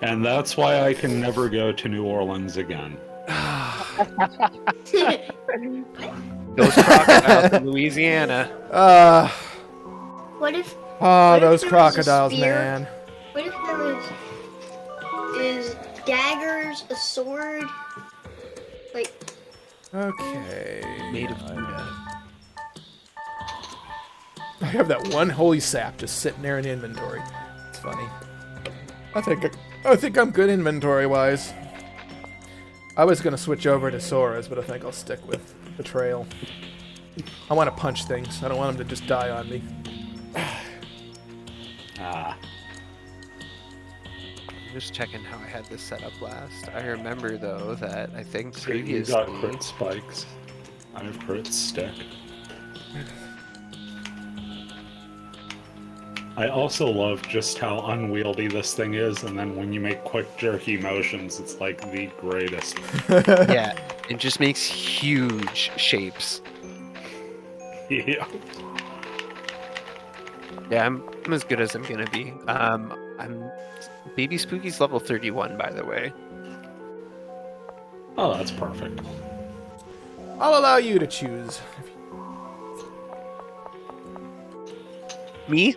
And that's why I can never go to New Orleans again. Those crocodiles in Louisiana. What if? Oh, What if those there was a crocodiles, spear? man. What if there is daggers, a sword, like? Okay. Made of Buddha. I have that one holy sap just sitting there in inventory. It's funny. I think I'm good inventory-wise. I was gonna switch over to Sora's, but I think I'll stick with Betrayal. I want to punch things. I don't want them to just die on me. Ah. Just checking how I had this set up last. I remember though that I think So you previously. got crit spikes. I have crit stick. I also love just how unwieldy this thing is, and then when you make quick jerky motions, it's like the greatest. Yeah, it just makes huge shapes. Yeah. Yeah, I'm as good as I'm gonna be. I'm Baby Spooky's level 31, by the way. Oh, that's perfect. I'll allow you to choose. Me?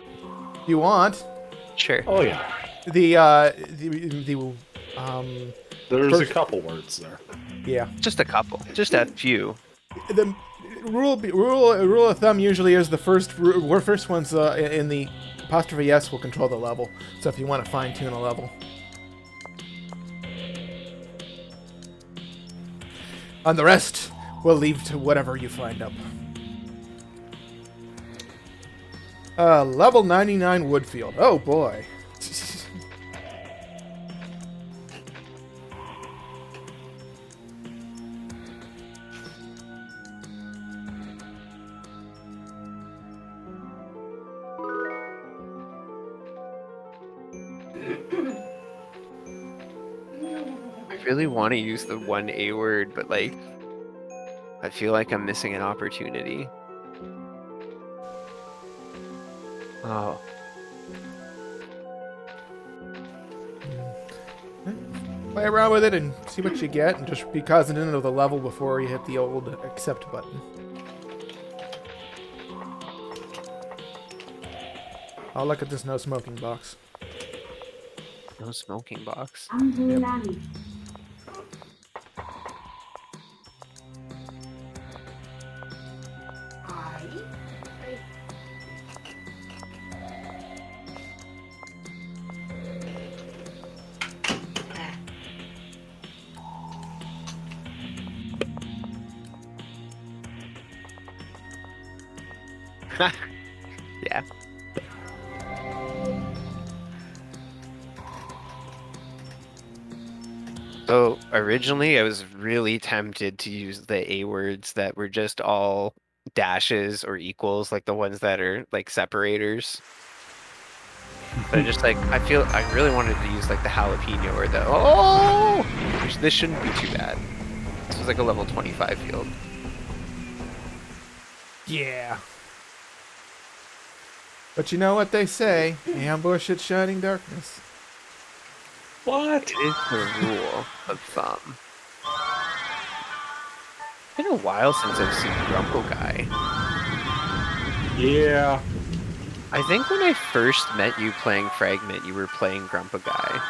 If you want. Sure. Oh yeah. There's First- a couple words there. Yeah. Just a couple. Just a few. The rule of thumb usually is the first ones in the apostrophe S will control the level. So if you want to fine tune a level. And the rest we'll leave to whatever you find up. Level 99 Woodfield. Oh boy. I really want to use the one A word, but like, I feel like I'm missing an opportunity. Oh. Play around with it and see what you get, and just be cognizant of the level before you hit the old accept button. I'll look at this no smoking box. No smoking box. Yeah. So originally I was really tempted to use the A words that were just all dashes or equals, like the ones that are like separators. But just like, I really wanted to use like the jalapeno or the, which this shouldn't be too bad. This was like a level 25 field. Yeah. But you know what they say, ambush at shining darkness. What? It is the rule of thumb. It's been a while since I've seen Grumple Guy. Yeah. I think when I first met you playing Fragment, you were playing Grumpa Guy.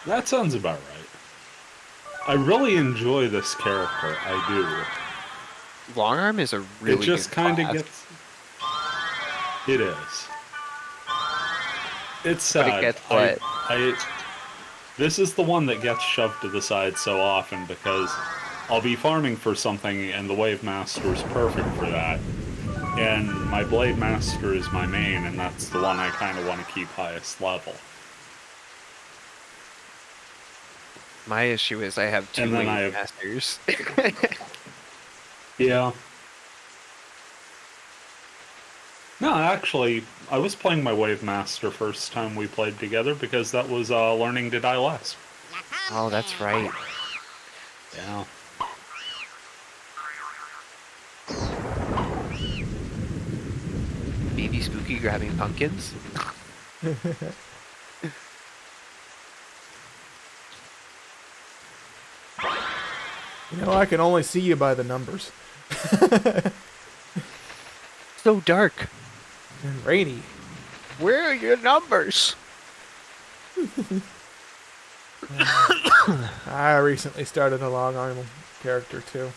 That sounds about right. I really enjoy this character. I do. Longarm is a really It just good kind of class. gets. It is. It's But sad. it gets what? This is the one that gets shoved to the side so often because I'll be farming for something and the Wave Master is perfect for that. And my Blade Master is my main, and that's the one I kind of want to keep highest level. My issue is I have two And then Wave I have- Masters. Yeah. No, actually, I was playing my Wave Master first time we played together because that was Learning to Die Less. Oh, that's right. Yeah. Baby Spooky grabbing pumpkins. You know, I can only see you by the numbers. So dark. And rainy. Where are your numbers? I recently started a Long Arm character too.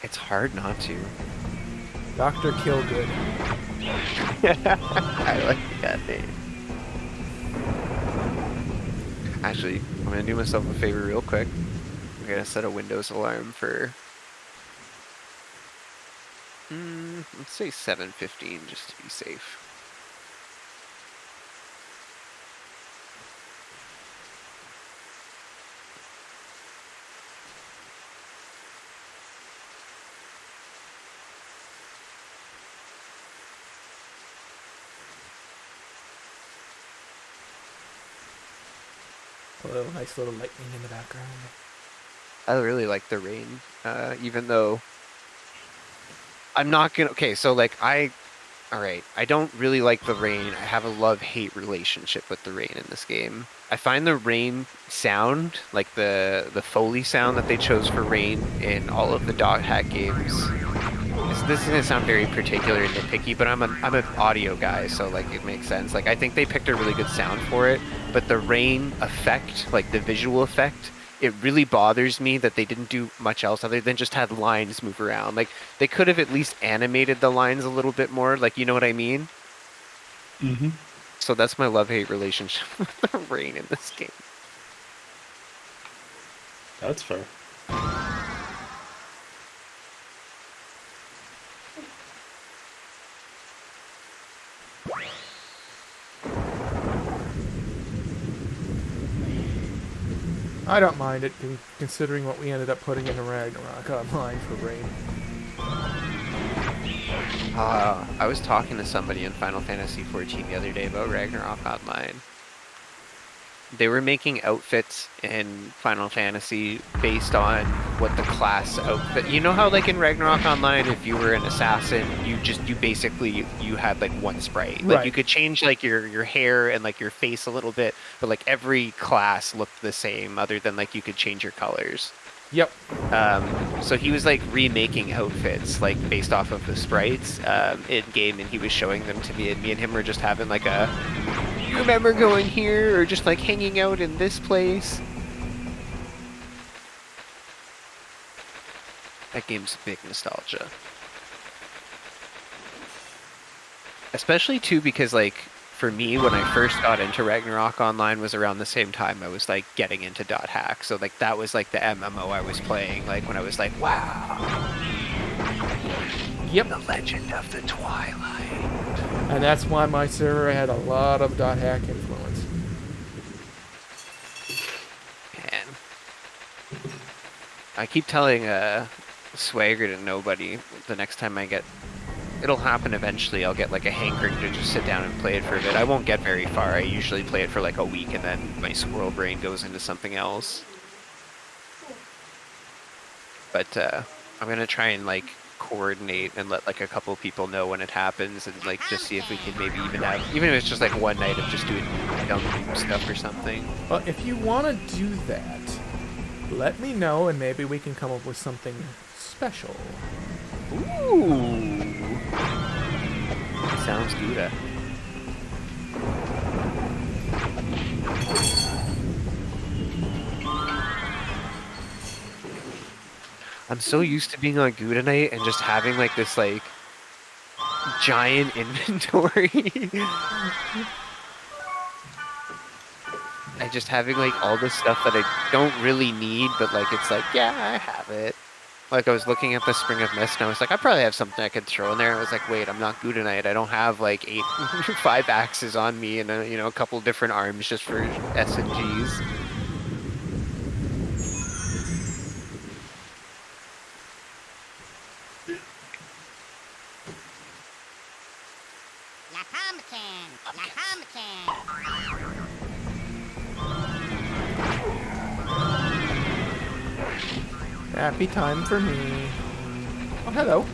It's hard not to. Dr. Killgood. I like that name. Actually, I'm gonna do myself a favor real quick. I'm gonna set a Windows alarm for, let's say 7:15, just to be safe. A little nice little lightning in the background. I really like the rain, even though I'm not gonna. Okay, so like alright, I don't really like the rain. I have a love-hate relationship with the rain in this game. I find the rain sound, like the Foley sound that they chose for rain in all of the Dot Hack games. This is gonna sound very particular and nitpicky, but I'm an audio guy, so like it makes sense. Like I think they picked a really good sound for it, but the rain effect, like the visual effect, it really bothers me that they didn't do much else other than just have lines move around. Like they could have at least animated the lines a little bit more, like you know what I mean? Mm-hmm. So that's my love-hate relationship with the rain in this game. That's fair. I don't mind it, considering what we ended up putting in the Ragnarok Online for rain. I was talking to somebody in Final Fantasy XIV the other day about Ragnarok Online. They were making outfits in Final Fantasy based on what the class outfit. You know how like in Ragnarok Online, if you were an assassin, you basically had like one sprite. Like Right. you could change like your hair and like your face a little bit, but like every class looked the same other than like you could change your colors. Yep. So he was like remaking outfits like based off of the sprites in game, and he was showing them to me, and me and him were just having like a, you remember going here or just like hanging out in this place? That game's big nostalgia. Especially too because like for me when I first got into Ragnarok Online was around the same time I was like getting into Dot Hack. So like that was like the MMO I was playing like when I was like, wow. Yep. The Legend of the Twilight. And that's why my server had a lot of Dot Hack influence. Man. I keep telling Swagger to nobody the next time I get, it'll happen eventually, I'll get like a hankering to just sit down and play it for a bit. I won't get very far. I usually play it for like a week and then my squirrel brain goes into something else. But I'm gonna try and like coordinate and let like a couple people know when it happens and like just see if we can maybe even if it's just like one night of just doing dumb stuff or something. Well, if you want to do that, let me know and maybe we can come up with something special. Ooh. Sounds good. I'm so used to being on Gouda Night and just having like this like giant inventory. And just having like all this stuff that I don't really need, but like it's like, yeah, I have it. Like I was looking at the Spring of Mist and I was like, I probably have something I could throw in there. And I was like, wait, I'm not Gouda Knight. I don't have like 5 axes on me and a couple different arms just for SMGs. Happy time for me. Oh, hello.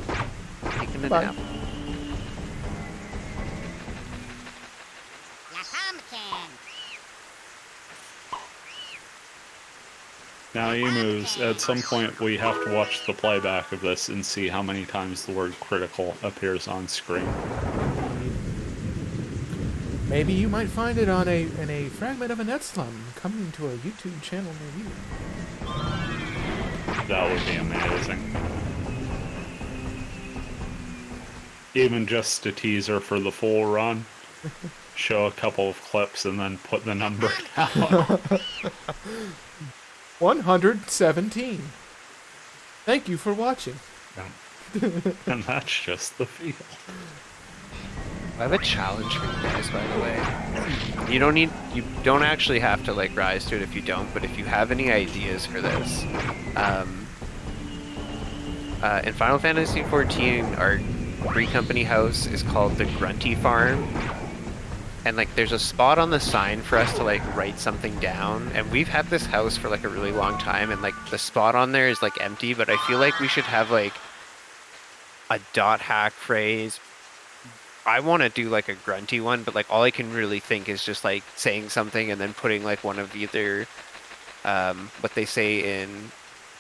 Taking a Bye. nap. Now, Emuz, at some point we have to watch the playback of this and see how many times the word critical appears on screen. Maybe you might find it on in a fragment of a net slum coming to a YouTube channel near you. That would be amazing. Even just a teaser for the full run. Show a couple of clips and then put the number down. 117. Thank you for watching. And that's just the feel. I have a challenge for you guys, by the way. You don't actually have to like rise to it if you don't, but if you have any ideas for this, in Final Fantasy XIV, our Free Company house is called the Grunty Farm. And like there's a spot on the sign for us to like write something down, and we've had this house for like a really long time, and like the spot on there is like empty, but I feel like we should have like a dot hack phrase. I want to do like a grunty one, but like all I can really think is just like saying something and then putting like one of either what they say in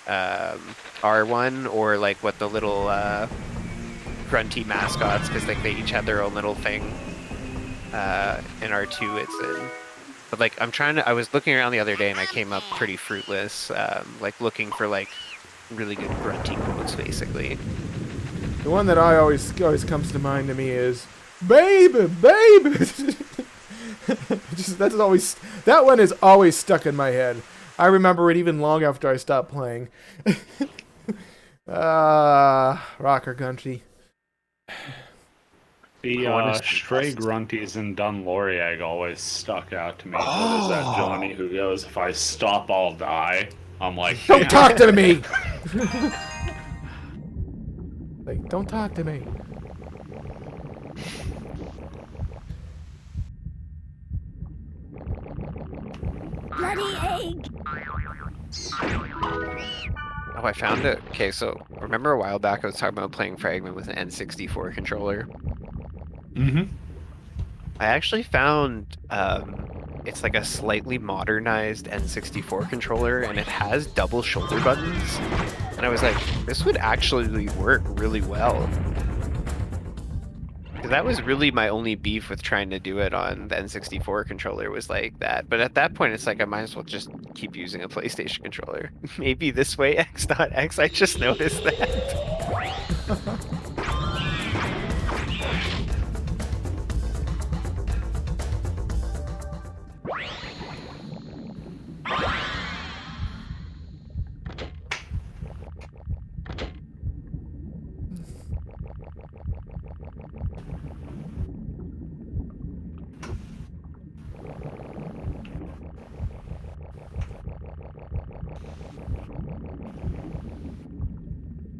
R1 or like what the little grunty mascots, because like they each have their own little thing. In R2 it's in. But like I was looking around the other day and I came up pretty fruitless, like looking for like really good grunty quotes basically. The one that always comes to mind to me is baby. That one is always stuck in my head. I remember it even long after I stopped playing. Rocker country. The stray grunties in Dunloriag always stuck out to me. What is that Johnny who goes, "If I stop, I'll die"? I'm like, don't talk to me! Like, don't talk to me. Bloody egg! Oh, I found it. Okay, so remember a while back I was talking about playing Frägment with an N64 controller? Mm-hmm. I actually found it's like a slightly modernized N64 controller, and it has double shoulder buttons. And I was like, this would actually work really well. 'Cause that was really my only beef with trying to do it on the N64 controller was like that. But at that point, it's like I might as well just keep using a PlayStation controller. Maybe this way, X, not X. I just noticed that.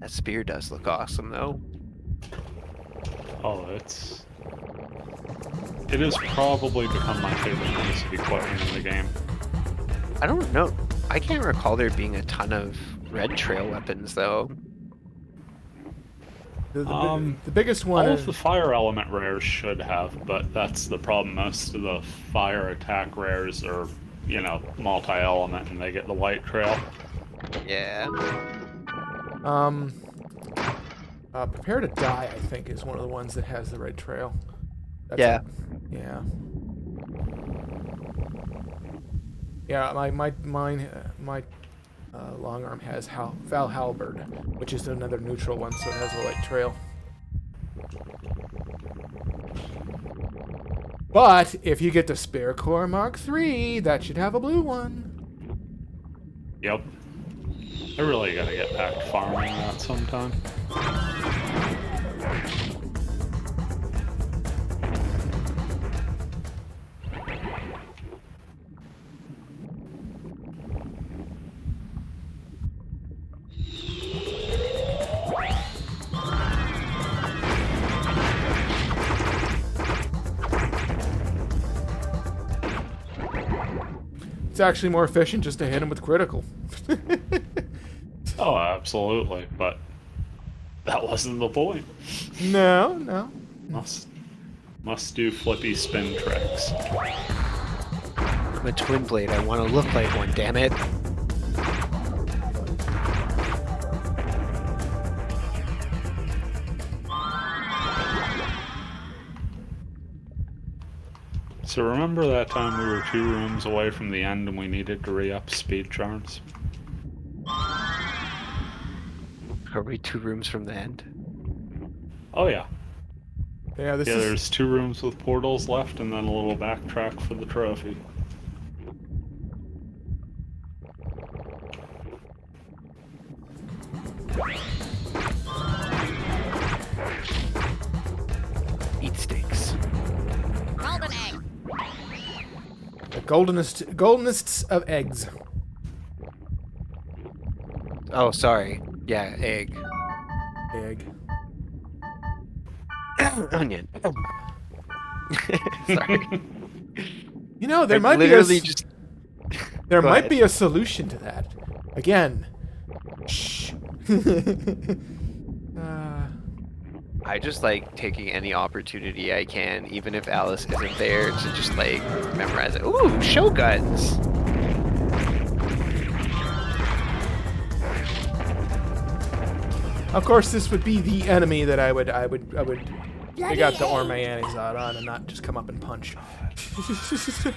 That spear does look awesome, though. Oh, it has probably become my favorite piece of equipment in the game. I don't know. I can't recall there being a ton of red trail weapons, though. The biggest one All is... of the fire element rares should have, but that's the problem. Most of the fire attack rares are, multi-element, and they get the white trail. Yeah. Prepare to Die, I think, is one of the ones that has the red trail. That's Yeah. Yeah. Yeah, my long arm has Val Halberd, which is another neutral one, so it has a white trail. But if you get the Spare Core Mark III, that should have a blue one. Yep. I really gotta get back to farming that sometime. It's actually more efficient just to hit him with critical. Oh, absolutely, but that wasn't the point. No. Must do flippy spin tricks. I'm a twin blade. I want to look like one, damn it. So remember that time we were 2 rooms away from the end and we needed to re-up speed charms? Are we 2 rooms from the end? Oh yeah. Yeah, this Yeah, is... there's 2 rooms with portals left and then a little backtrack for the trophy. Eat steaks. Golden egg. The goldenest of eggs. Oh, sorry. Yeah, egg. Egg. Onion. Sorry. You know, there I might be literally just. there Go might ahead. be a solution to that. Again. Shh. I just like taking any opportunity I can, even if Alice isn't there, to just like memorize it. Ooh, shoguns. Of course, this would be the enemy that I would dig out the Bloody Orme Anizod on and not just come up and punch.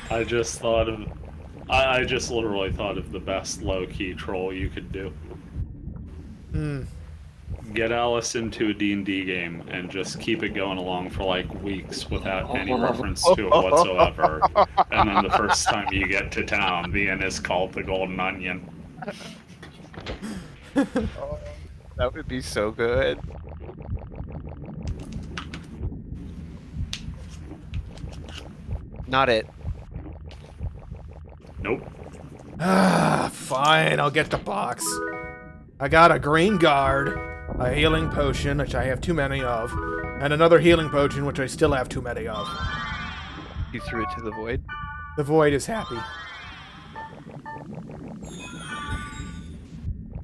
I just thought of... I just literally thought of the best low-key troll you could do. Get Alice into a D&D game and just keep it going along for like weeks without any reference to it whatsoever. And then the first time you get to town, the inn is called the Golden Onion. That would be so good. Not it. Nope. Fine, I'll get the box. I got a green guard, a healing potion, which I have too many of, and another healing potion, which I still have too many of. You threw it to the void? The void is happy.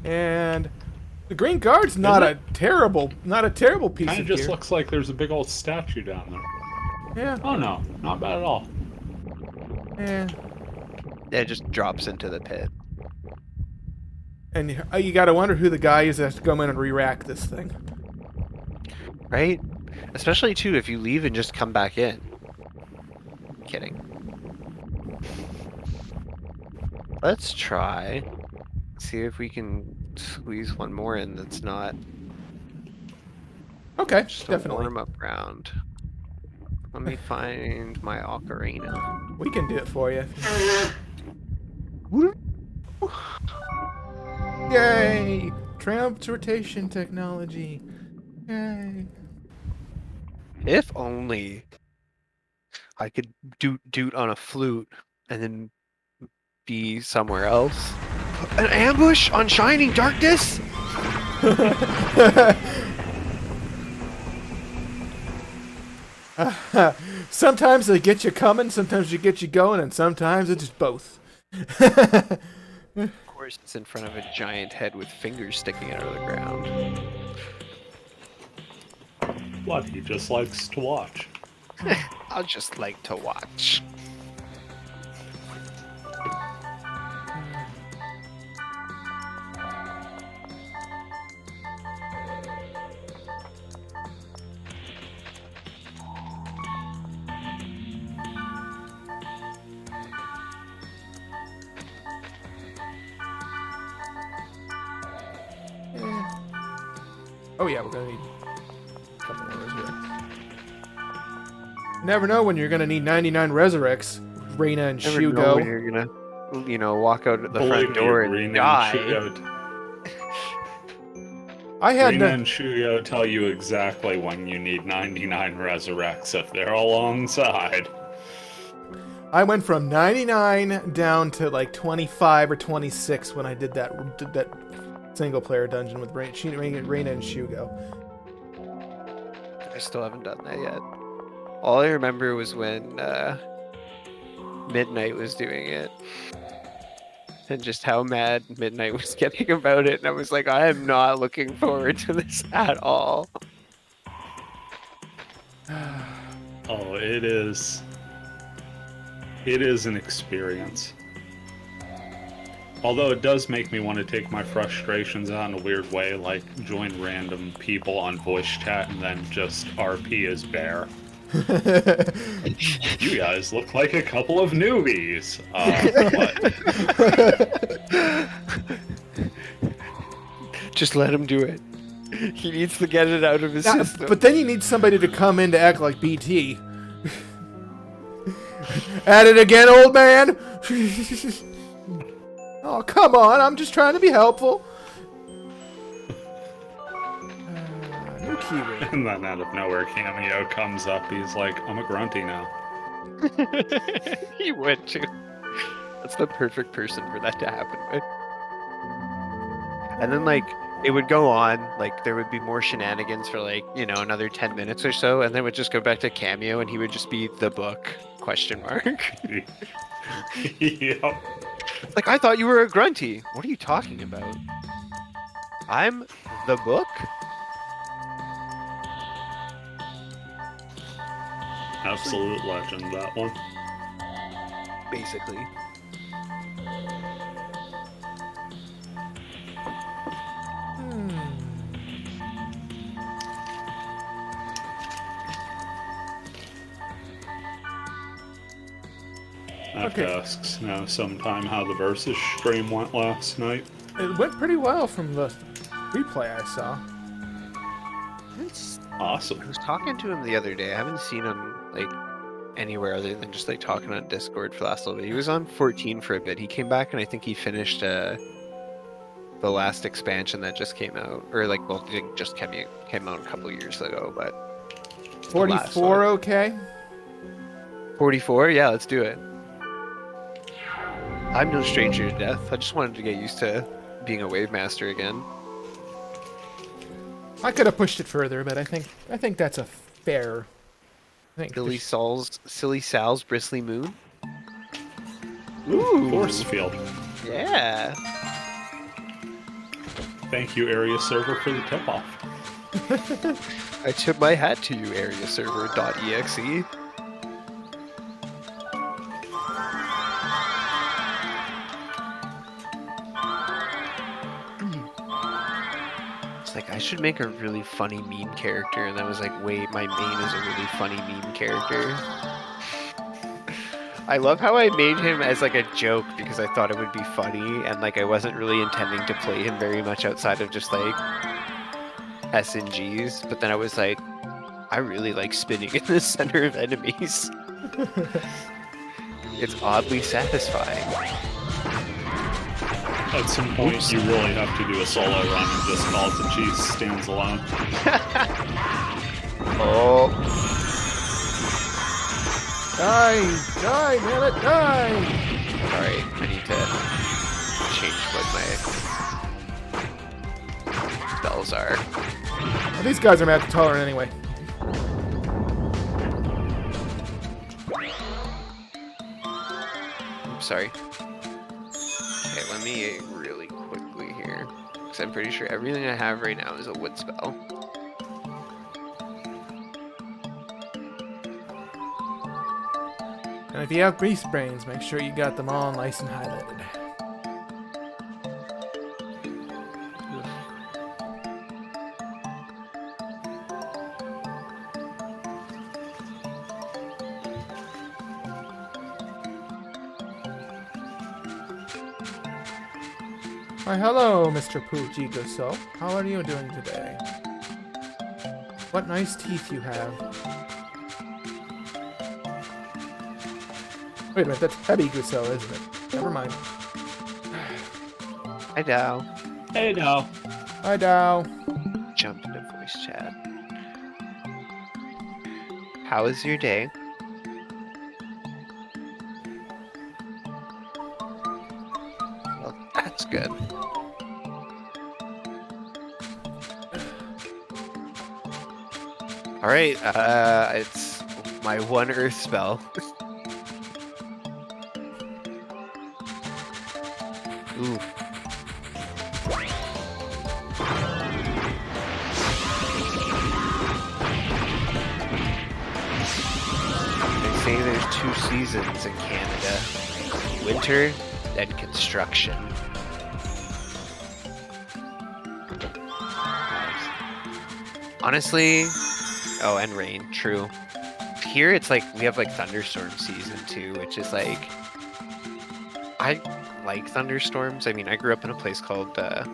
And the green guard's not a terrible piece Kind of of just gear. looks like there's a big old statue down there. Yeah, Oh no, not bad at all. yeah. Yeah, it just drops into the pit. And you gotta wonder who the guy is that has to come in and re-rack this thing. Right? Especially too if you leave and just come back in. Kidding. Let's try. See if we can squeeze one more in that's not Okay, just definitely. a warm up round. Let me find my ocarina. We can do it for you. Yay! Transportation technology. Yay. If only I could doot on a flute and then be somewhere else. An ambush on Shining Darkness? Sometimes they get you coming, sometimes they get you going, and sometimes it's both. Of course, it's in front of a giant head with fingers sticking out of the ground. What, he just likes to watch. I'll just like to watch. Oh yeah, we're gonna need a couple more resurrects. Never know when you're gonna need 99 resurrects. Reina and Never know when Shugo. you're gonna, walk out the Believe front me, door and Rena die. I had Rena no, and Shuyo tell you exactly when you need 99 resurrects if they're alongside. I went from 99 down to like 25 or 26 when I did that single player dungeon with Reina and Shugo. I still haven't done that yet. All I remember was when Midnight was doing it. And just how mad Midnight was getting about it. And I was like, I am not looking forward to this at all. Oh, it is. It is an experience. Although it does make me want to take my frustrations out in a weird way, like join random people on voice chat and then just RP as bear. You guys look like a couple of newbies. What? Just let him do it. He needs to get it out of his Now, system. but then you need somebody to come in to act like BT. At it again, old man. Oh, come on! I'm just trying to be helpful. New keyword. And then out of nowhere, Cameo comes up. He's like, I'm a grunty now. He would too. That's the perfect person for that to happen with. And then like it would go on, like there would be more shenanigans for like, you know, another 10 minutes or so, and then it would just go back to Cameo and he would just be the book ? Yep. Like, I thought you were a grunty. What are you talking about? I'm the book? Absolute legend, that one. Basically. That asks now sometime how the Versus stream went last night. It went pretty well from the replay I saw. Awesome. I was talking to him the other day. I haven't seen him like anywhere other than just like talking on Discord for the last little bit. He was on 14 for a bit. He came back and I think he finished the last expansion that just came out, or like well, it just came out a couple years ago. But 44, okay. 44, yeah, let's do it. I'm no stranger to death. I just wanted to get used to being a wave master again. I could have pushed it further, but I think that's a fair. Silly Sal's Bristly Moon. Ooh, force field. Yeah. Thank you, area server, for the tip-off. I tip my hat to you, area server.exe. Like, I should make a really funny meme character, and I was like, wait, my main is a really funny meme character. I love how I made him as like a joke because I thought it would be funny, and like I wasn't really intending to play him very much outside of just like SNGs, but then I was like, I really like spinning in the center of enemies. It's oddly satisfying. At some point, you really have to do a solo run and just call it the cheese stands alone. Oh. Die, damn it, die! Alright, I need to change what my spells are. Well, these guys are magic tolerant anyway. I'm sorry. Okay, let me really quickly here, because I'm pretty sure everything I have right now is a wood spell. And if you have grease brains, make sure you got them all nice and highlighted. Why, hello, Mr. Poojigoso. How are you doing today? What nice teeth you have. Wait a minute, that's Heavy Guso, isn't it? Never mind. Hi, Dow. Hey, now. Hi, Dow. Jump into voice chat. How was your day? Well, that's good. Alright, it's my one earth spell. Ooh. They say there's two seasons in Canada. Winter and construction. Honestly, oh, and rain, true. here it's like we have like thunderstorm season too, which is like I like thunderstorms. I mean, I grew up in a place called that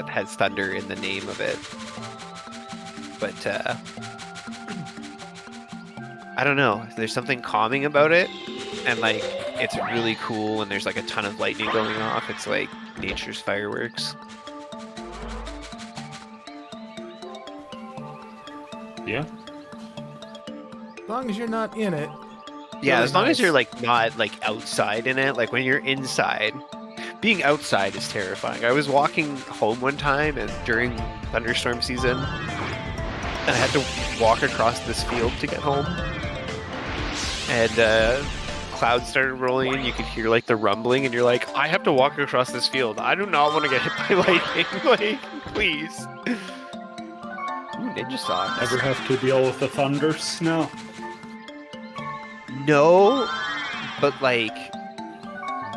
has thunder in the name of it, but I don't know. There's something calming about it, and like it's really cool when there's like a ton of lightning going off. It's like nature's fireworks. Yeah. As long as you're not in it. Yeah, Really as long as nice. you're like not like outside in it. Like when you're inside, being outside is terrifying. I was walking home one time and during thunderstorm season, and I had to walk across this field to get home. And clouds started rolling in. You could hear like the rumbling, and you're like, I have to walk across this field. I do not want to get hit by lightning. Like, please. Ooh, ninja socks. Ever have to deal with the thunder snow? No, but like,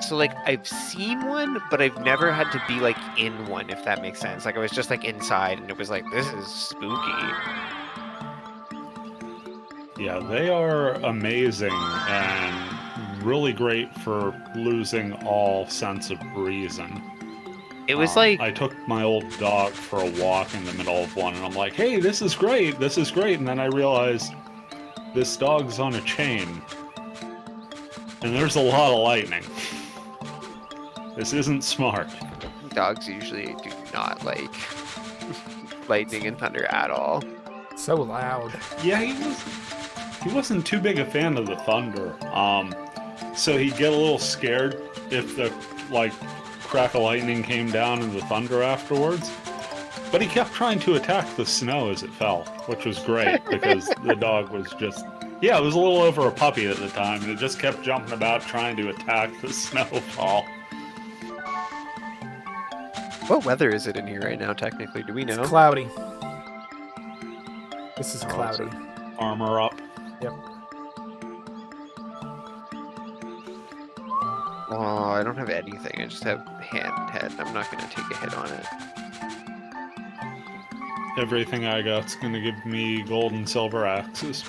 so like I've seen one, but I've never had to be like in one, if that makes sense. Like I was just like inside, and it was like, this is spooky. Yeah, they are amazing and really great for losing all sense of reason. It was like, I took my old dog for a walk in the middle of one, and I'm like, hey, this is great, and then I realized this dog's on a chain, and there's a lot of lightning. This isn't smart. dogs usually do not like lightning and thunder at all. So loud. Yeah, he wasn't too big a fan of the thunder. So he'd get a little scared if the like crack of lightning came down in the thunder afterwards. But he kept trying to attack the snow as it fell, which was great because the dog was just, yeah, it was a little over a puppy at the time, and it just kept jumping about trying to attack the snowfall. What weather is it in here right now, technically? Do we know? It's cloudy. This is cloudy. Armor up. Yep. Oh, I don't have anything. I just have hand head. I'm not going to take a hit on it. Everything I got's gonna give me gold and silver axes.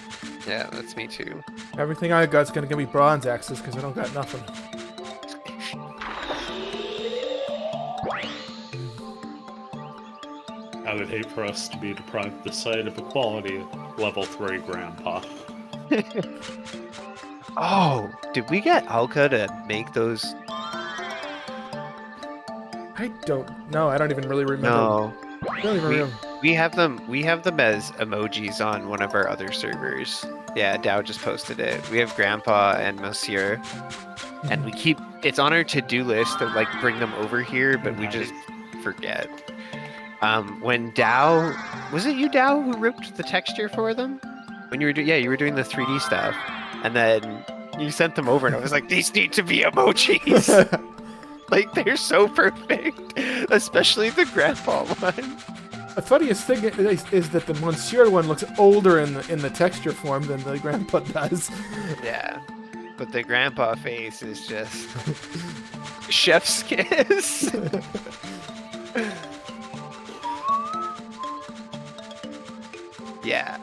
Yeah, that's me too. Everything I got's gonna give me bronze axes because I don't got nothing. I would hate for us to be deprived the sight of a quality level 3 grandpa. Oh, did we get Alka to make those? I don't know. I don't even really remember. No. I don't even remember. We have them as emojis on one of our other servers. Yeah, Dow just posted it. We have Grandpa and Monsieur. And we keep, it's on our to-do list to like bring them over here, but we just forget. When Dow, was it you, Dow, who ripped the texture for them? When you were you were doing the 3D stuff. And then you sent them over and I was like, these need to be emojis. Like, they're so perfect. Especially the Grandpa one. The funniest thing is that the Monsieur one looks older in the texture form than the Grandpa does. Yeah, but the Grandpa face is just chef's kiss. Yeah,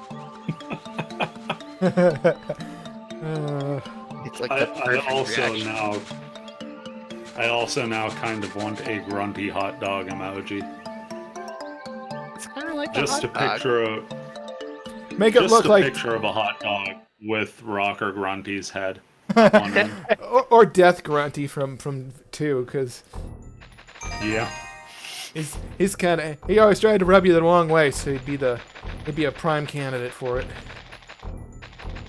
it's like the perfect reaction. I also now kind of want a grunty hot dog emoji. It's kind of like Just a a hot dog. picture of Make it just look a like picture of a hot dog with Rocker Grunty's head on one end. or Death Grunty from 2, because Yeah. he's kind of, he always tried to rub you the wrong way, so he'd be a prime candidate for it.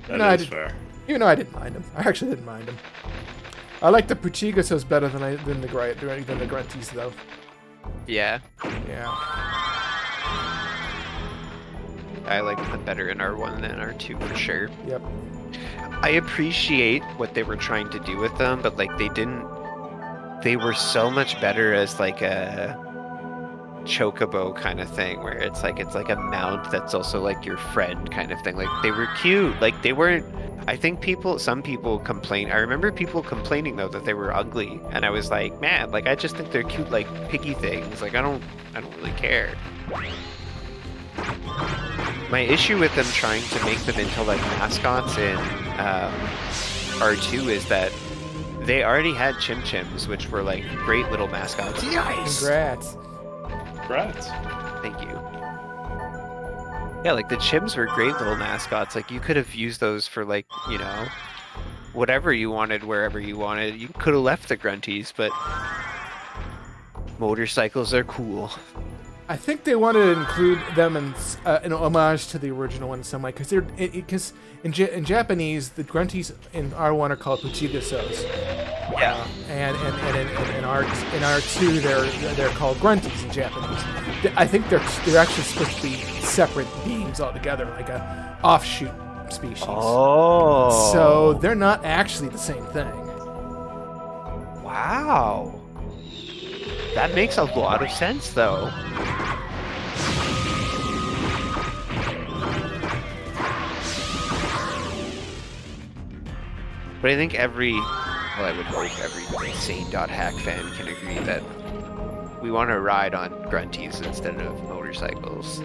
That is fair. Even though I didn't mind him, I actually didn't mind him. I like the Puchigasos better than the Grunties though. Yeah, Yeah. I like them better in R1 than R2 for sure. Yep. I appreciate what they were trying to do with them, but like they were so much better as like a chocobo kind of thing, where it's like a mount that's also like your friend kind of thing. Like they were cute. Like they weren't, I think some people complain. I remember people complaining though that they were ugly, and I was like, man, like I just think they're cute, like piggy things. Like I don't really care. My issue with them trying to make them into like mascots in R2 is that they already had Chim Chims, which were like great little mascots. Nice. Congrats. Congrats. Thank you. Yeah, like the Chims were great little mascots. Like you could have used those for like, you know, whatever you wanted, wherever you wanted. You could have left the Grunties, but motorcycles are cool. I think they wanted to include them in an homage to the original one in some way, because in Japanese the Grunties in R1 are called Puchigasos. Yeah. And in R2 they're called Grunties in Japanese. I think they're actually supposed to be separate beings altogether, like a offshoot species. Oh. So they're not actually the same thing. Wow. That makes a lot of sense, though. But I think I would hope every Sane.hack fan can agree that we want to ride on Grunties instead of motorcycles.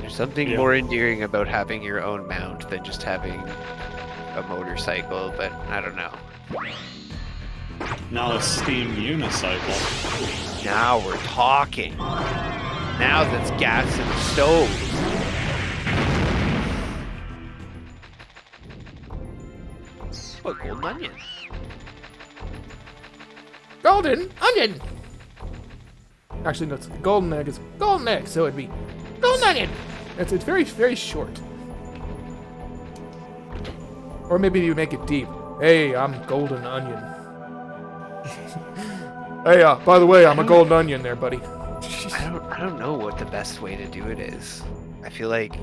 There's something more endearing about having your own mount than just having a motorcycle, but I don't know. Now a steam unicycle. Now we're talking. Now that's gas in the stove. What, golden onion? Golden onion! Actually, no, it's golden egg is golden egg, so it'd be golden onion! It's very, very short. Or maybe you make it deep. Hey, I'm golden onion. Hey, by the way, I'm a golden onion there, buddy. I don't know what the best way to do it is. I feel like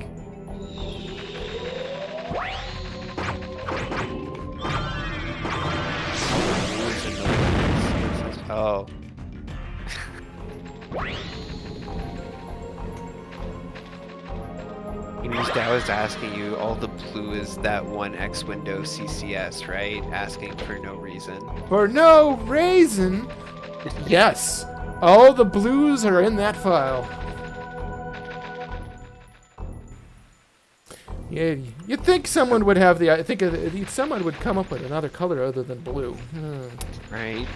oh. Emuz is asking you, all the blue is that one X window CCS, right? Asking for no reason. For no reason? Yes. All the blues are in that file. Yeah, you'd think someone would have the... I think someone would come up with another color other than blue. Right.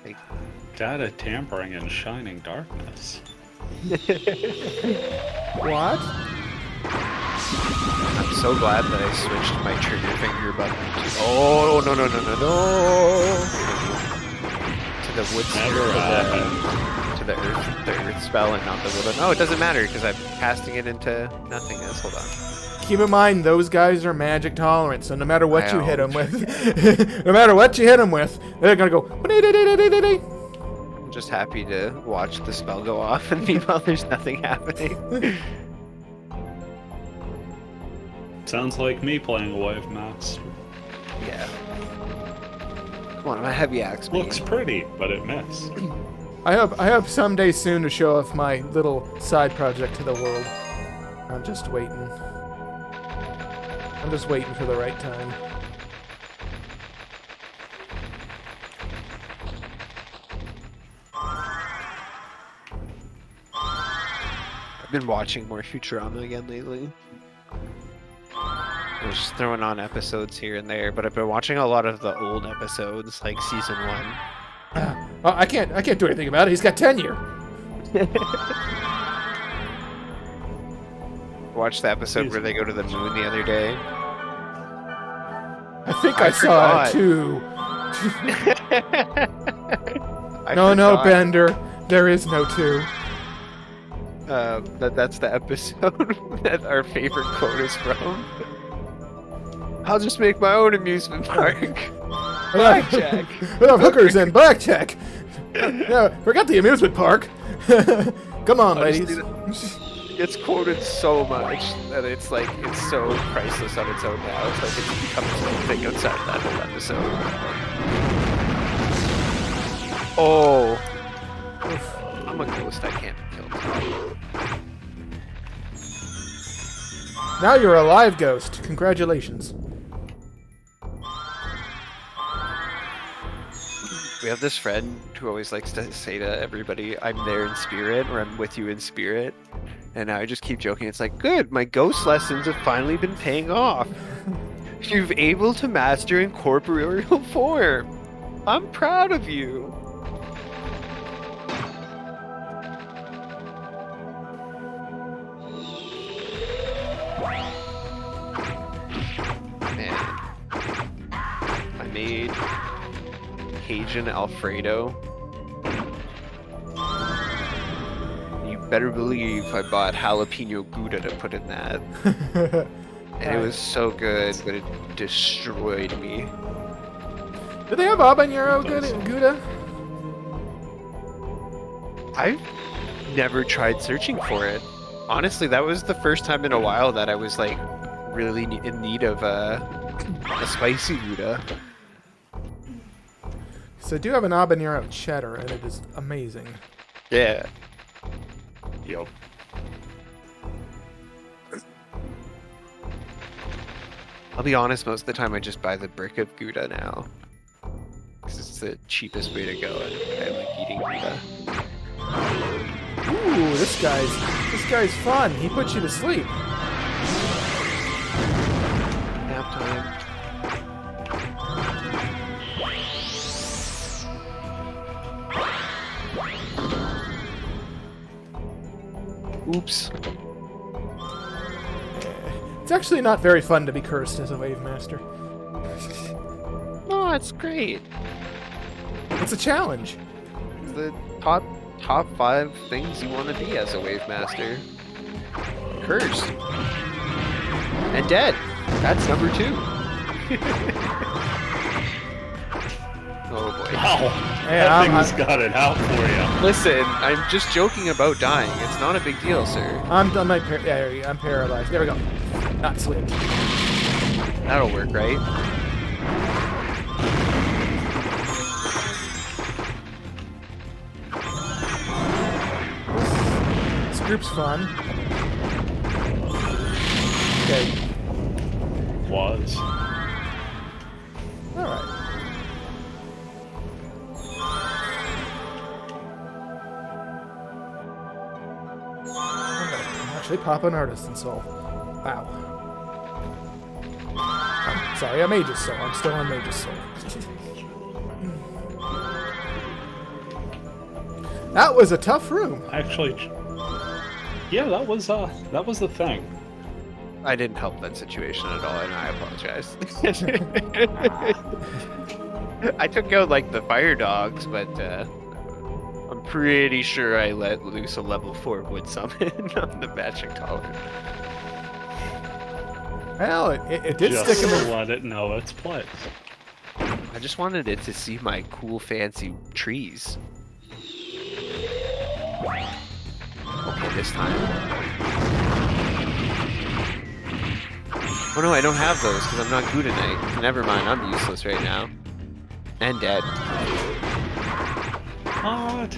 Like, Data tampering and shining darkness. What? I'm so glad that I switched my trigger finger button to... Oh, no. To the wood sphere, to the earth spell and not the wood. No, it doesn't matter because I'm casting it into nothingness. Hold on. Keep in mind, those guys are magic tolerant, so no matter what you hit them with, no matter what you hit them with, they're gonna go... I'm just happy to watch the spell go off, and meanwhile there's nothing happening. Sounds like me playing a Wave Master. Yeah. Come on, I'm a heavy axe. Looks pretty, but it missed. I hope someday soon to show off my little side project to the world. I'm just waiting. I'm just waiting for the right time. I've been watching more Futurama again lately. I was just throwing on episodes here and there, but I've been watching a lot of the old episodes, like season 1. I can't do anything about it. He's got tenure. Watched the episode where they go to the moon the other day. I think I saw it too. No, Bender. There is no 2. That's the episode that our favorite quote is from. I'll just make my own amusement park. Blackjack. We'll have hookers and blackjack. Yeah, forgot the amusement park. Come on, ladies. It's quoted so much that it's like it's so priceless on its own now. It's like it's become its own thing outside that whole episode. Oh, I'm a ghost. I can't be killed. Now you're a live ghost. Congratulations. We have this friend who always likes to say to everybody, I'm there in spirit, or I'm with you in spirit. And I just keep joking. It's like, good, my ghost lessons have finally been paying off. You're able to master incorporeal form. I'm proud of you. Man, I made Cajun Alfredo. You better believe I bought jalapeno Gouda to put in that. And it was so good, but it destroyed me. Do they have habanero Gouda? I've never tried searching for it. Honestly, that was the first time in a while that I was like really in need of a spicy Gouda. So I do have an habanero cheddar, and it is amazing. Yeah. Yep. I'll be honest, most of the time I just buy the brick of Gouda now. Because it's the cheapest way to go, and I like eating Gouda. Ooh, this guy's fun. He puts you to sleep. Nap time. Oops. It's actually not very fun to be cursed as a wave master. Oh, it's great. It's a challenge. It's the top 5 things you want to be as a wave master. Cursed. And dead. That's number 2. Oh boy. Wow. Yeah, That thing's got it out for you. Listen, I'm just joking about dying. It's not a big deal, sir. I'm paralyzed. There we go. Not sleep. That'll work, right? This group's fun. Okay. Was. Alright. Actually pop an artisan soul. Wow. I'm sorry, I'm Mage's Soul. I'm still on Mage's Soul. That was a tough room. Actually, yeah, that was the thing. I didn't help that situation at all, and I apologize. I took out like the fire dogs, but I'm pretty sure I let loose a level 4 wood summon on the magic tower. Well, it did Just stick him in. let it know its place. I just wanted it to see my cool, fancy trees. Okay, this time. Oh no, I don't have those because I'm not good tonight. Never mind, I'm useless right now. And dead. What?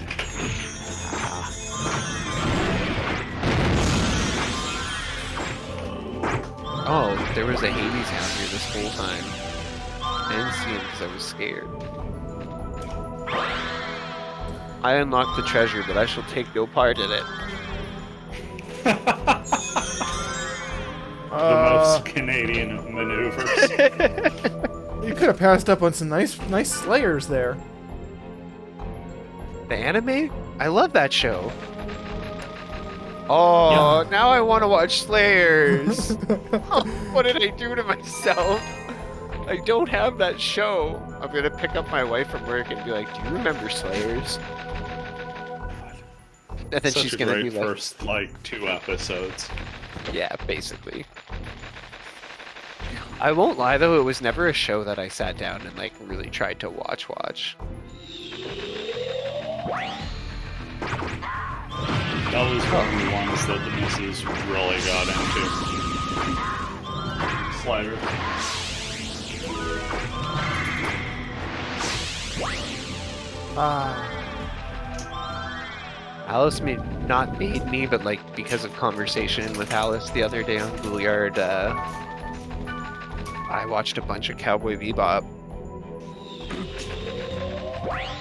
Oh, there was a Hades down here this whole time. I didn't see him because I was scared. I unlocked the treasure, but I shall take no part in it. The most Canadian of maneuvers. You could have passed up on some nice slayers there. The anime? I love that show. Oh, Yeah. now I want to watch Slayers. What did I do to myself? I don't have that show. I'm gonna pick up my wife from work and be like, "Do you remember Slayers?" And then Such she's a gonna great be like, first 2 episodes. "Yeah, basically." I won't lie though, it was never a show that I sat down and really tried to watch. That was one of the ones that the missus really got into. Slayer. Alice not made me, but because of conversation with Alice the other day on Gouliard, I watched a bunch of Cowboy Bebop.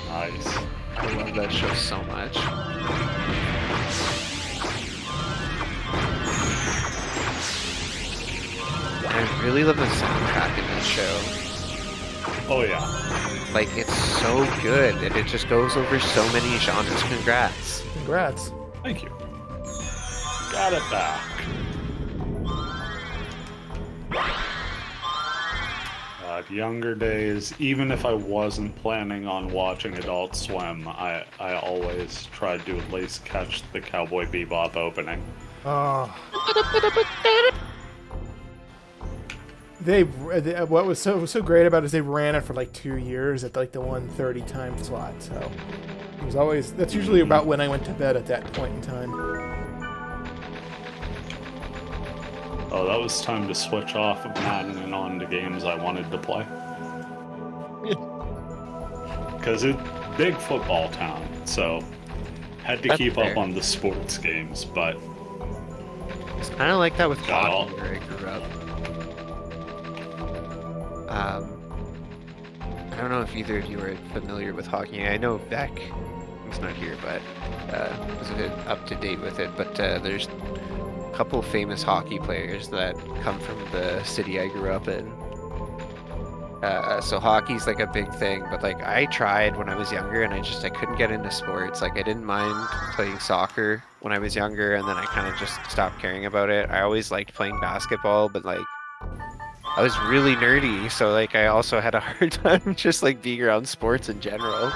Nice. I love that show so much. And I really love the soundtrack in this show. Oh yeah. Like, it's so good, and it just goes over so many genres. Congrats. Congrats. Thank you. Got it back. Younger days, even if I wasn't planning on watching Adult Swim, I always tried to at least catch the Cowboy Bebop opening. Oh. What was so great about it is they ran it for like 2 years at like the 1:30 time slot. So it was always, that's usually about when I went to bed at that point in time. Oh, that was time to switch off of Madden and on to games I wanted to play. Because it's big football town, so had to That's keep fair. up on the sports games, but It's kind of like that with Got hockey all- where I grew up. I don't know if either of you are familiar with hockey. I know Beck, he's not here, but was a bit up to date with it. But there's a couple famous hockey players that come from the city I grew up in. So hockey's like a big thing, but like I tried when I was younger and I couldn't get into sports. Like I didn't mind playing soccer when I was younger, and then I kind of just stopped caring about it. I always liked playing basketball, but like I was really nerdy, so like I also had a hard time just like being around sports in general.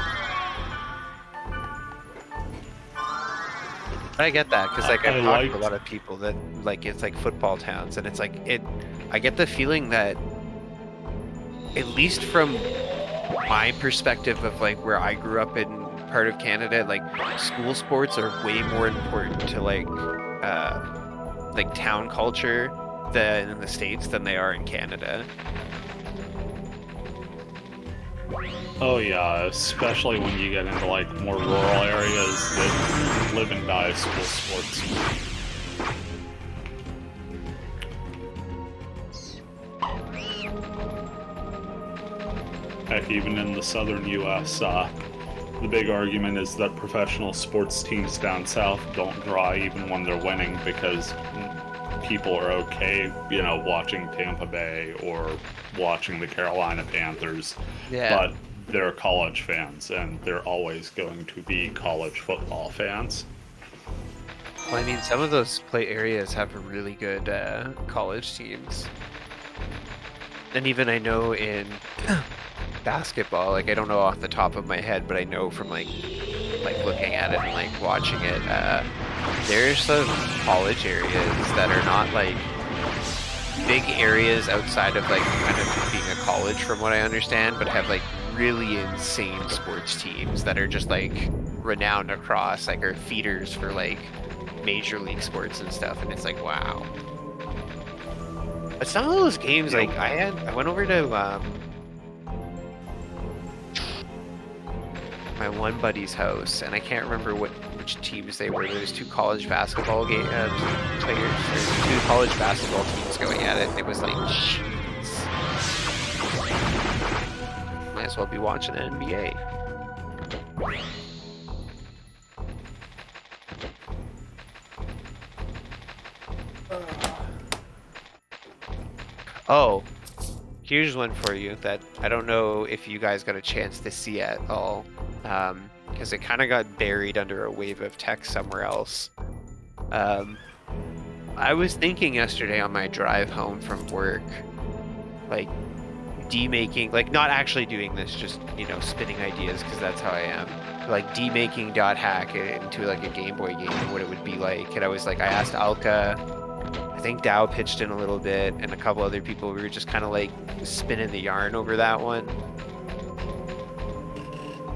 But I get that, because like I I've talked to a liked- lot of people that like it's like football towns, and it's like I get the feeling that, at least from my perspective of like where I grew up in part of Canada, like school sports are way more important to like town culture than in the States than they are in Canada. oh yeah, especially when you get into like more rural areas that live and die school sports. Heck, even in the southern U.S., the big argument is that professional sports teams down south don't draw even when they're winning because people are okay, you know, watching Tampa Bay or watching the Carolina Panthers, but they're college fans, and they're always going to be college football fans. Well, I mean, some of those play areas have really good college teams. And even I know in basketball, like I don't know off the top of my head, but I know from like looking at it and like watching it, there's some college areas that are not like big areas outside of like kind of being a college from what I understand, but have like really insane sports teams that are just like renowned across, like are feeders for like major league sports and stuff, and it's like wow. But some of those games, like I went over to my one buddy's house, and I can't remember which teams they were. There's two college basketball players, or two college basketball teams going at it. It was like, jeez. Might as well be watching the NBA. Oh, here's one for you that I don't know if you guys got a chance to see at all, because it kind of got buried under a wave of text somewhere else. I was thinking yesterday on my drive home from work, like demaking, like not actually doing this, just, you know, spinning ideas because that's how I am. Like demaking .hack into like a Game Boy game and what it would be like. And I was like, I asked Alka, I think Dow pitched in a little bit, and a couple other people. We were just kind of like spinning the yarn over that one.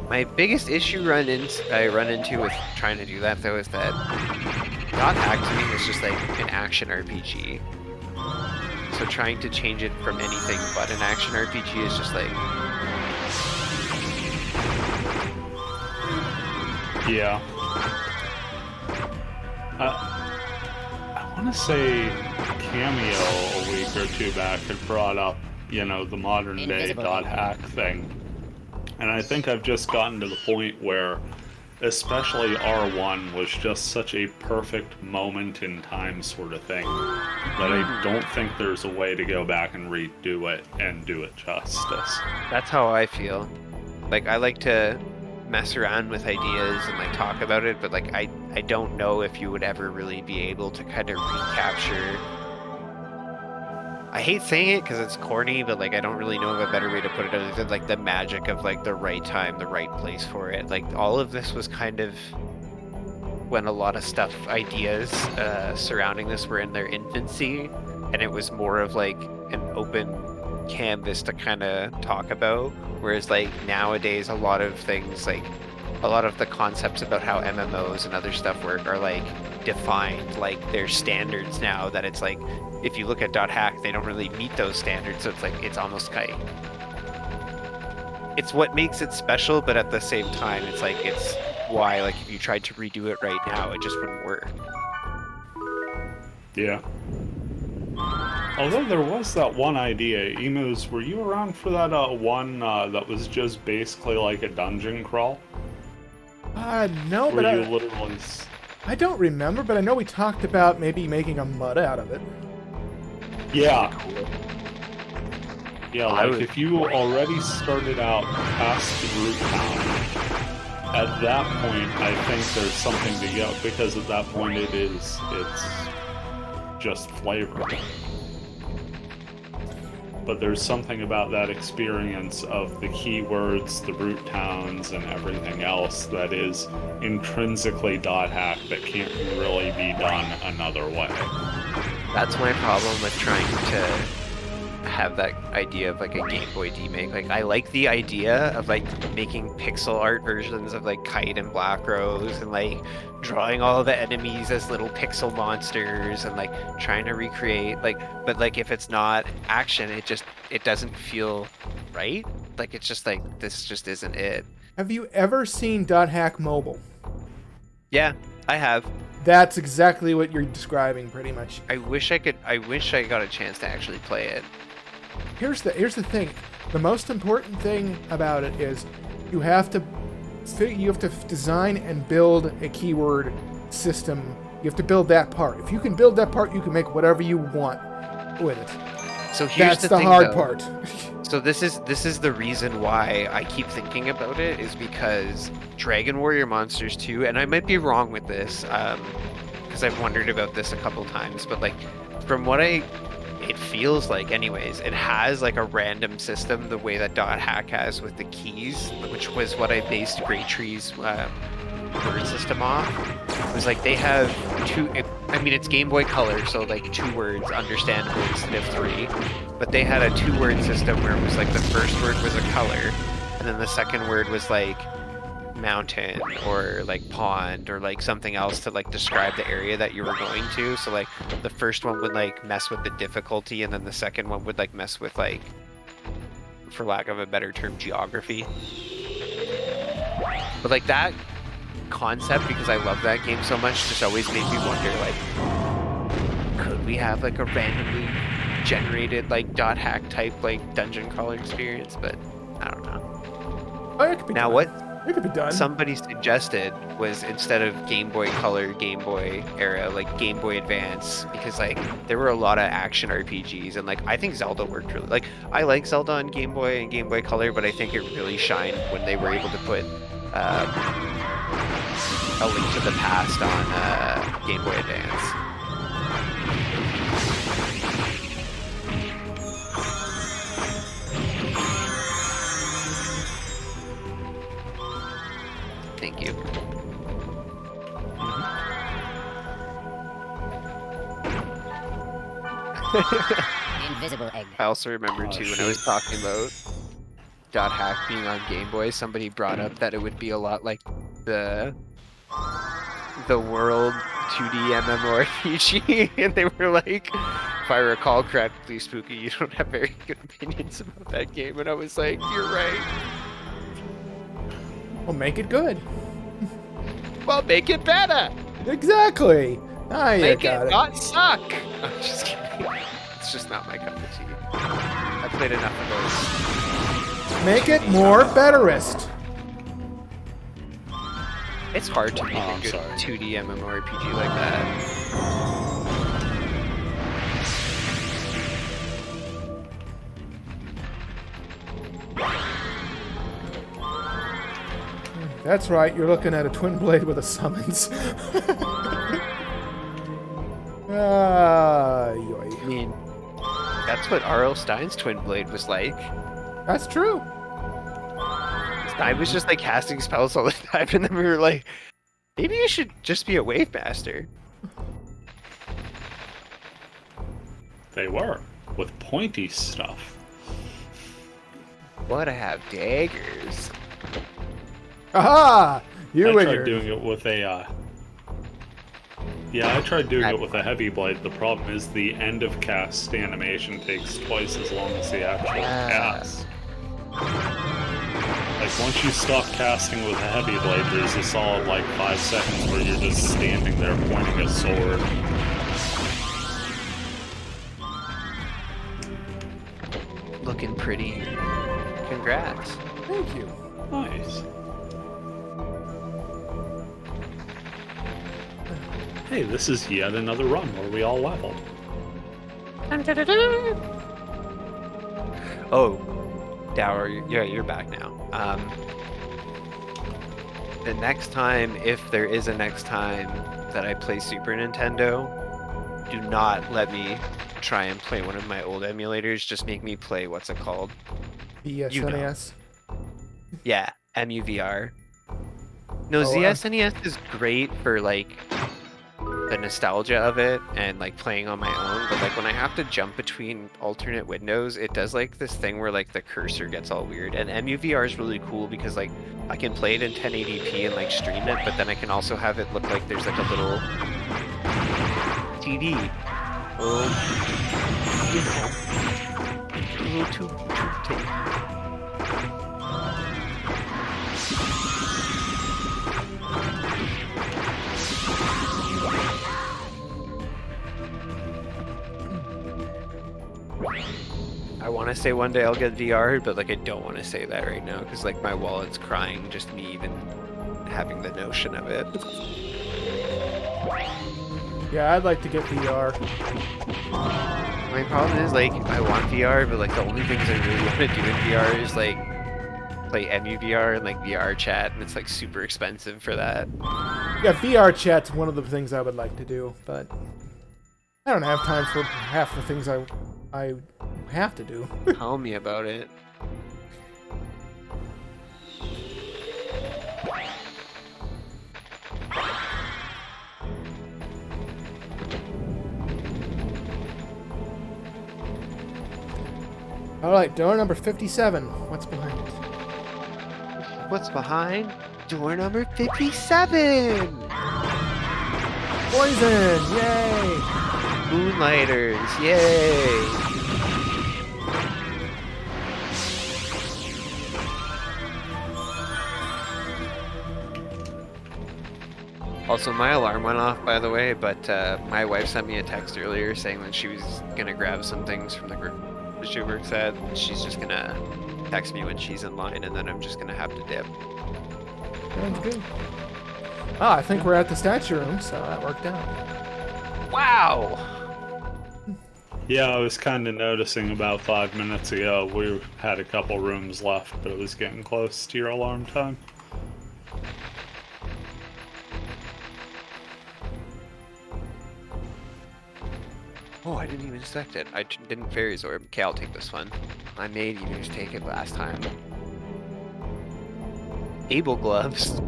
My biggest issue I run into with trying to do that though is that .hack to me is just like an action RPG. So trying to change it from anything but an action RPG is just like, Yeah. I want to say Cameo a week or two back had brought up, you know, the modern day Invisible. .hack thing. And I think I've just gotten to the point where, especially R1 was just such a perfect moment in time sort of thing that I don't think there's a way to go back and redo it and do it justice. That's how I feel. Like, I like to mess around with ideas and like talk about it, but like I don't know if you would ever really be able to kind of recapture. I hate saying it because it's corny, but like I don't really know of a better way to put it other than like the magic of like the right time, the right place for it. Like all of this was kind of when a lot of stuff, ideas surrounding this were in their infancy, and it was more of like an open canvas to kind of talk about. Whereas like nowadays, a lot of things, like a lot of the concepts about how MMOs and other stuff work are like defined, like there's standards now that it's like, if you look at .hack, they don't really meet those standards. So it's like, it's almost like, it's what makes it special, but at the same time, it's like, it's why, like if you tried to redo it right now, it just wouldn't work. Yeah. Although there was that one idea, Emuz, were you around for that one that was just basically like a dungeon crawl? No, but Where you literally... I don't remember, but I know we talked about maybe making a mud out of it. Yeah. Yeah, like if you already started out past the root town, at that point I think there's something to go, because at that point it's just flavor. But there's something about that experience of the keywords, the root towns, and everything else that is intrinsically .hack that can't really be done another way. That's my problem with trying to have that idea of like a Game Boy remake. Like I like the idea of like making pixel art versions of like Kite and Black Rose and like drawing all the enemies as little pixel monsters and like trying to recreate like, but like if it's not action, it doesn't feel right. Like it's just like, this just isn't it. Have you ever seen .hack Mobile? Yeah, I have. That's exactly what you're describing, pretty much. I wish I got a chance to actually play it. Here's the thing. The most important thing about it is you have to design and build a keyword system. You have to build that part. If you can build that part, you can make whatever you want with it. So here's That's the thing, hard though. part. So this is the reason why I keep thinking about it, is because Dragon Warrior Monsters 2, and I might be wrong with this, because I've wondered about this a couple times, but like from what it feels like anyways, it has like a random system the way that .hack has with the keys, which was what I based Great Tree's word system off. It was like they have it's Game Boy Color, so like 2 words understandable instead of 3, but they had a 2-word system where it was like the first word was a color, and then the second word was like mountain or like pond or like something else to like describe the area that you were going to. So like the first one would like mess with the difficulty, and then the second one would like mess with like, for lack of a better term, geography. But like that concept, because I love that game so much, just always made me wonder, like, could we have like a randomly generated like .hack type like dungeon crawler experience? But I don't know. Oh, it could be Now done. what It could be done. somebody suggested was, instead of Game Boy Color, Game Boy era, like Game Boy Advance, because like there were a lot of action RPGs, and like I think Zelda worked really, like I like Zelda on Game Boy and Game Boy Color, but I think it really shined when they were able to put A Link to the Past on Game Boy Advance. Thank you. Invisible egg. I also remember too, when I was talking about .hack being on Game Boy, somebody brought up that it would be a lot like the World 2D MMORPG, and they were like, if I recall correctly, Spooky, you don't have very good opinions about that game, and I was like, you're right. Well, make it good. Well, make it better. Exactly. Ah, you Make got it it. not suck. I'm just kidding. It's just not my cup of tea. I played enough of those Make it more betterist. It's hard to make Oh, a I'm good sorry. 2D MMORPG like that. That's right, you're looking at a twin blade with a summons. Yoy. I mean, that's what R.L. Stein's Twin Blade was like. That's true. I was just like casting spells all the time, and then we were like, maybe you should just be a Wave Master. They were, with pointy stuff. What, I have daggers. Aha! I You and tried your... doing it with a, Yeah, I tried doing it with a heavy blade. The problem is the end of cast animation takes twice as long as the actual cast. Like, once you stop casting with a heavy blade, there's a solid, like, 5 seconds where you're just standing there pointing a sword. Looking pretty. Congrats. Thank you. Nice. Hey, this is yet another run where we all level. Oh, Dower, you're back now. The next time, if there is a next time that I play Super Nintendo, do not let me try and play one of my old emulators. Just make me play, what's it called? The You know. SNES. Yeah, MUVR. No, Oh, ZSNES is great for like the nostalgia of it and like playing on my own, but like when I have to jump between alternate windows, it does like this thing where like the cursor gets all weird. And MUVR is really cool because like I can play it in 1080p and like stream it, but then I can also have it look like there's like a little TD. You know, a little tube tape. I want to say one day I'll get VR, but like I don't want to say that right now because like my wallet's crying just me even having the notion of it. Yeah, I'd like to get VR. My problem is like I want VR, but like the only things I really want to do in VR is like play MUVR and like VR chat, and it's like super expensive for that. Yeah, VR chat's one of the things I would like to do, but I don't have time for half the things I have to do. Tell me about it. Alright, door number 57. What's behind it? What's behind door number 57? Poison! Yay! Moonlighters, yay! Also, my alarm went off, by the way, but my wife sent me a text earlier saying that she was gonna grab some things from the group that she works at. She's just gonna text me when she's in line, and then I'm just gonna have to dip. Sounds good. Ah, I think we're at the statue room, so that worked out. Wow! Yeah, I was kind of noticing about 5 minutes ago we had a couple rooms left, but it was getting close to your alarm time. Oh, I didn't even expect it. I didn't fairies orb. Okay, I'll take this one. I made you just take it last time. Able gloves.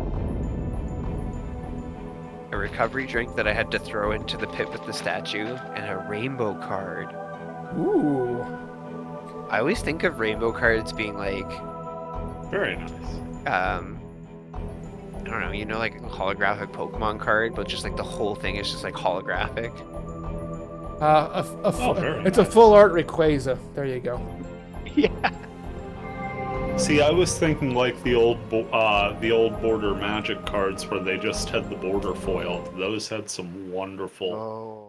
A recovery drink that I had to throw into the pit with the statue, and a rainbow card. Ooh. I always think of rainbow cards being like, Very nice. I don't know, you know, like a holographic Pokemon card, but just like the whole thing is just like holographic. Very it's a nice. full art Rayquaza. There you go. Yeah. See, I was thinking like the old border magic cards where they just had the border foiled. Those had some wonderful Oh.